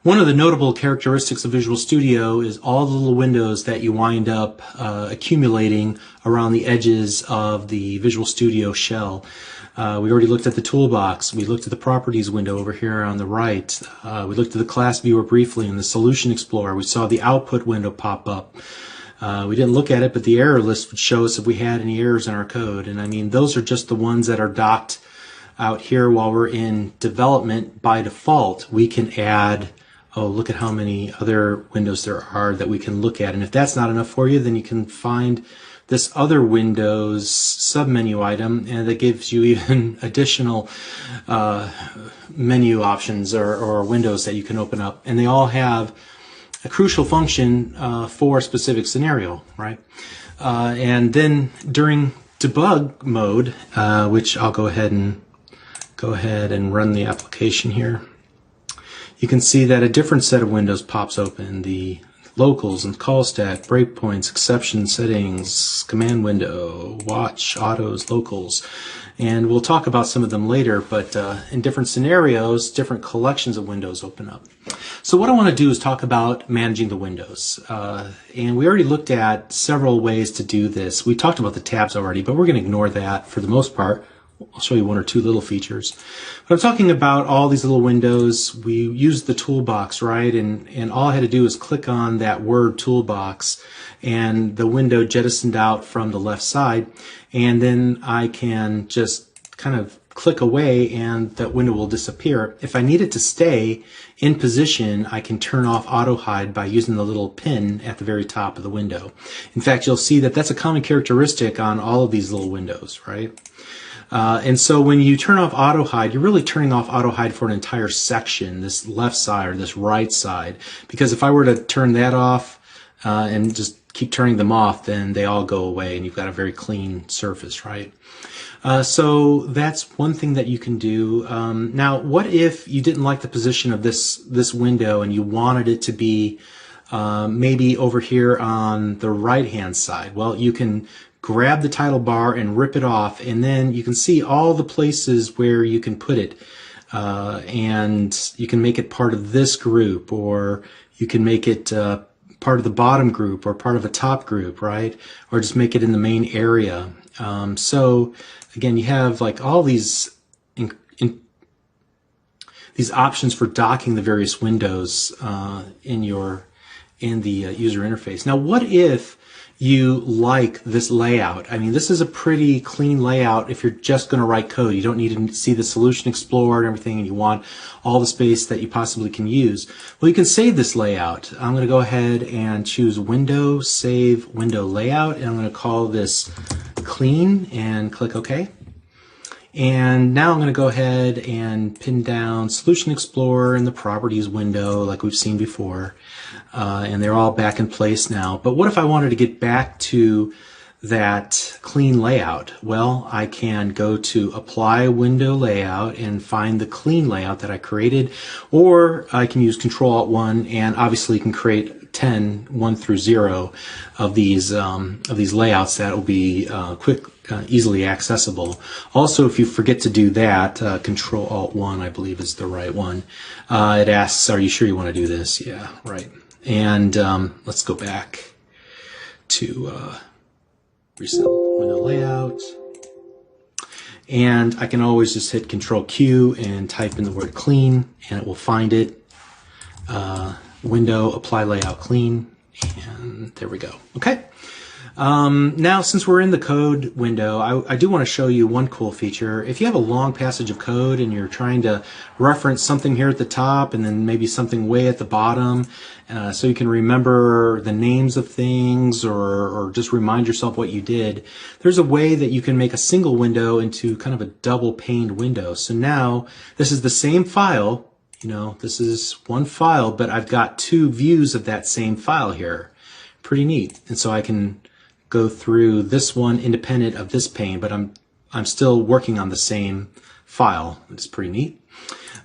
One of the notable characteristics of Visual Studio is all the little windows that you wind up accumulating around the edges of the Visual Studio shell. We already looked at the toolbox. We looked at the properties window over here on the right. We looked at the class viewer briefly in the Solution Explorer. We saw the output window pop up. We didn't look at it, but the error list would show us if we had any errors in our code. And I mean, those are just the ones that are docked out here while we're in development. By default, we can add, oh, look at how many other windows there are that we can look at. And if that's not enough for you, then you can find this other Windows submenu item, and that gives you even additional menu options or windows that you can open up. And they all have a crucial function for a specific scenario, right? And then during debug mode, which I'll go ahead and run the application here, you can see that a different set of windows pops open. The locals and call stack, breakpoints, exception settings, command window, watch, autos, locals. And we'll talk about some of them later, but in different scenarios, different collections of windows open up. So what I want to do is talk about managing the windows. And we already looked at several ways to do this. We talked about the tabs already, but we're going to ignore that for the most part. I'll show you one or two little features. But I'm talking about all these little windows. We used the toolbox, right? And all I had to do is click on that word toolbox, and the window jettisoned out from the left side. And then I can just kind of click away and that window will disappear. If I need it to stay in position, I can turn off auto hide by using the little pin at the very top of the window. In fact, you'll see that that's a common characteristic on all of these little windows, right? And so when you turn off auto hide, you're really turning off auto hide for an entire section, this left side or this right side. Because if I were to turn that off and just keep turning them off, then they all go away and you've got a very clean surface, right? So that's one thing that you can do. Now, what if you didn't like the position of this window and you wanted it to be maybe over here on the right-hand side? Well, you can grab the title bar and rip it off, and then you can see all the places where you can put it. And you can make it part of this group, or you can make it part of the bottom group or part of a top group, right? Or just make it in the main area. So again, you have like all these these options for docking the various windows in the user interface. Now, what if you like this layout? I mean, this is a pretty clean layout if you're just going to write code. You don't need to see the Solution Explorer and everything, and you want all the space that you possibly can use. Well, you can save this layout. I'm going to go ahead and choose Window, Save Window Layout, and I'm going to call this Clean and click OK. And now I'm going to go ahead and pin down Solution Explorer in the Properties window like we've seen before. And they're all back in place now. But what if I wanted to get back to that clean layout? Well, I can go to Apply Window Layout and find the clean layout that I created, or I can use Control-Alt-1 and obviously can create 1 through 0 of these layouts that will be easily accessible. Also, if you forget to do that, Control-Alt-1 I believe is the right one. It asks, are you sure you want to do this? Yeah, right. And let's go back to Reset Window Layout. And I can always just hit Control-Q and type in the word clean, and it will find it. Window, Apply Layout Clean, and there we go. Okay. Now, since we're in the code window, I do want to show you one cool feature. If you have a long passage of code and you're trying to reference something here at the top and then maybe something way at the bottom, so you can remember the names of things or just remind yourself what you did, there's a way that you can make a single window into kind of a double paned window. So now this is the same file. You know, this is one file, but I've got two views of that same file here. Pretty neat. And so I can go through this one independent of this pane, but I'm still working on the same file. It's pretty neat.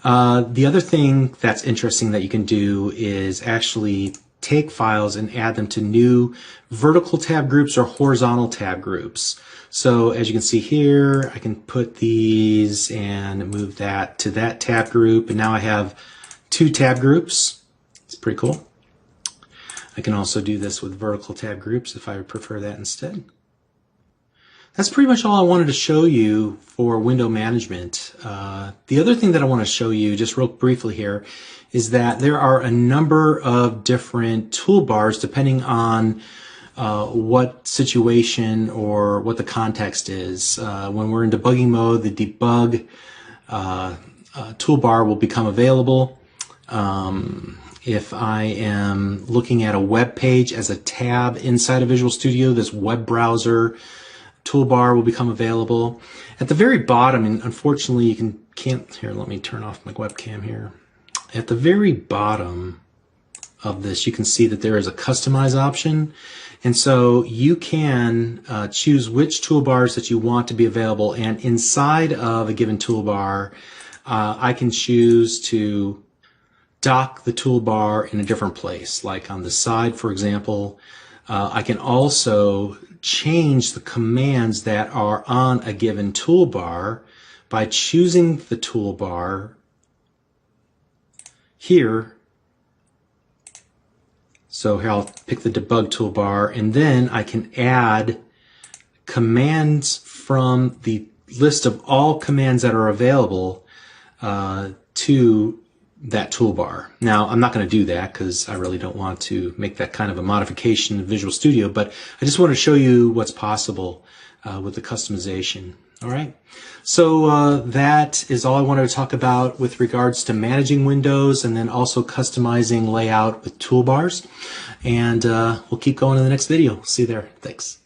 The other thing that's interesting that you can do is actually take files and add them to new vertical tab groups or horizontal tab groups. So as you can see here, I can put these and move that to that tab group, and now I have two tab groups. pretty cool. I can also do this with vertical tab groups if I would prefer that instead. That's pretty much all I wanted to show you for window management. The other thing that I want to show you just real briefly here is that there are a number of different toolbars depending on what situation or what the context is. When we're in debugging mode, the debug toolbar will become available. If I am looking at a web page as a tab inside of Visual Studio, this web browser toolbar will become available. At the very bottom, and unfortunately you can't, here, let me turn off my webcam here. At the very bottom of this, you can see that there is a customize option. And so you can choose which toolbars that you want to be available, and inside of a given toolbar, I can choose to dock the toolbar in a different place, like on the side, for example. I can also change the commands that are on a given toolbar by choosing the toolbar here. So here I'll pick the debug toolbar, and then I can add commands from the list of all commands that are available to that toolbar. Now, I'm not going to do that because I really don't want to make that kind of a modification in Visual Studio, but I just want to show you what's possible with the customization. All right, so that is all I wanted to talk about with regards to managing windows and then also customizing layout with toolbars. And we'll keep going in the next video. See you there. Thanks.